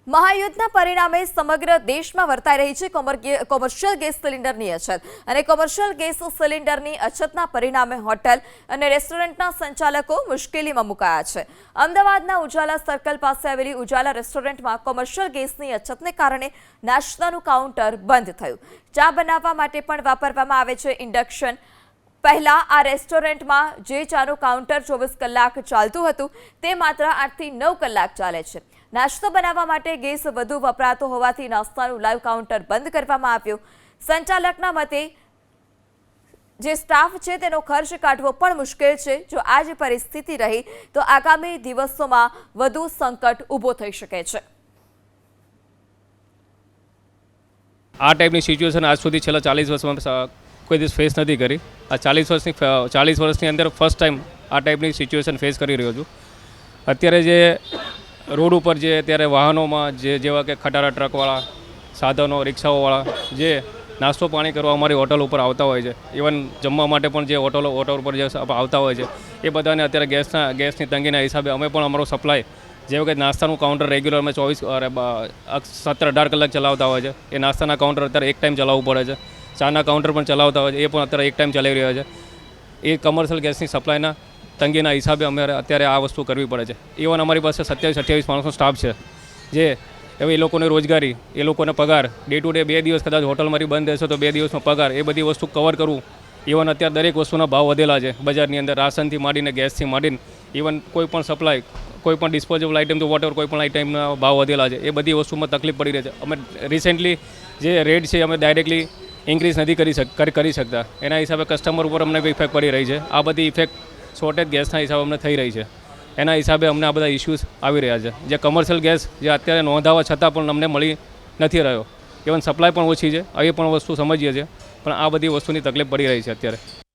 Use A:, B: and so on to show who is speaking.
A: મહાયુદ્ધના પરિણામે સમગ્ર દેશમાં વર્તાઈ રહી છે કોમર્શિયલ ગેસ સિલિન્ડરની અછત અને કોમર્શિયલ ગેસ સિલિન્ડરની અછતના પરિણામે હોટેલ અને રેસ્ટોરન્ટના સંચાલકો મુશ્કેલીમાં મુકાયા છે। અમદાવાદના ઉજાલા સર્કલ પાસે આવેલી ઉજાલા રેસ્ટોરન્ટમાં કોમર્શિયલ ગેસની અછતને કારણે નાસ્તાનું કાઉન્ટર બંધ થયું। ચા બનાવવા માટે પણ વાપરવામાં આવે છે ઇન્ડક્શન। પહેલા આ રેસ્ટોરન્ટમાં જે ચાનું કાઉન્ટર 24 કલાક ચાલતું હતું તે માત્ર 8 થી 9 કલાક ચાલે છે। નાસ્તો બનાવવા માટે ગેસ વધુ વપરાતો હોવાથી નાસ્તાનું લાઈવ કાઉન્ટર બંધ કરવામાં આવ્યું। સંચાલકના મતે જે સ્ટાફ છે તેનો ખર્ચ કાઢવો પણ મુશ્કેલ છે। જો આ જ પરિસ્થિતિ રહી તો આગામી દિવસોમાં વધુ સંકટ ઊભો થઈ શકે છે।
B: આ ટાઈપની સિચ્યુએશન આજ સુધી છેલ્લા 40 વર્ષમાં કોઈ દિવસ ફેસ નથી કરી। આ 40 વર્ષની અંદર ફર્સ્ટ ટાઈમ આ ટાઈપની સિચ્યુએશન ફેસ કરી રહ્યો છું। અત્યારે જે રોડ ઉપર જે અત્યારે વાહનોમાં જેવા કે ખટારા ટ્રકવાળા, સાધનો, રિક્ષાઓવાળા જે નાસ્તો પાણી કરવા અમારી હોટલ ઉપર આવતા હોય છે, ઇવન જમવા માટે પણ જે હોટલ ઉપર જે આવતા હોય છે એ બધાને અત્યારે ગેસની તંગીના હિસાબે અમે પણ અમારો સપ્લાય જેવું કે નાસ્તાનું કાઉન્ટર રેગ્યુલર અમે 17-18 કલાક ચલાવતા હોય છે। એ નાસ્તાના કાઉન્ટર અત્યારે એક ટાઈમ ચલાવવું પડે છે। ચાના કાઉન્ટર પણ ચલાવતા હોય છે, એ પણ અત્યારે એક ટાઈમ ચલાવી રહ્યા છે। એ કમર્શિયલ ગેસની સપ્લાયના તંગીના હિસાબે અમે અત્યારે આ વસ્તુ કરવી પડે છે। ઇવન અમારી પાસે 27-28 માણસનો સ્ટાફ છે જે હવે એ લોકોને રોજગારી, એ લોકોને પગાર ડે ટુ ડે 2 દિવસ કદાચ હોટલ મારી બંધ રહેશે તો 2 દિવસનો પગાર, એ બધી વસ્તુ કવર કરવું। ઇવન અત્યારે દરેક વસ્તુના ભાવ વધેલા છે બજારની અંદર, રાશનથી માંડીને ગેસથી માંડીને ઇવન કોઈ પણ સપ્લાય, કોઈ પણ ડિસ્પોઝેબલ આઇટમ તો વોટેવર કોઈ પણ આઇટમના ભાવ વધેલા છે। એ બધી વસ્તુમાં તકલીફ પડી રહી છે। અમે રિસેન્ટલી જે રેટ છે અમે ડાયરેક્ટલી ઇન્ક્રીઝ નથી કરી શકતા, એના હિસાબે કસ્ટમર ઉપર અમને ઇફેક્ટ પડી રહી છે। આ બધી ઇફેક્ટ શોર્ટેજ ગેસના હિસાબે અમને થઈ રહી છે, એના હિસાબે અમને આ બધા ઇસ્યુઝ આવી રહ્યા છે। જે કમર્શિયલ ગેસ જે અત્યારે નોંધાવા છતાં પણ અમને મળી નથી રહ્યો, ઇવન સપ્લાય પણ ઓછી છે, એ પણ વસ્તુ સમજીએ છીએ, પણ આ બધી વસ્તુની તકલીફ પડી રહી છે અત્યારે।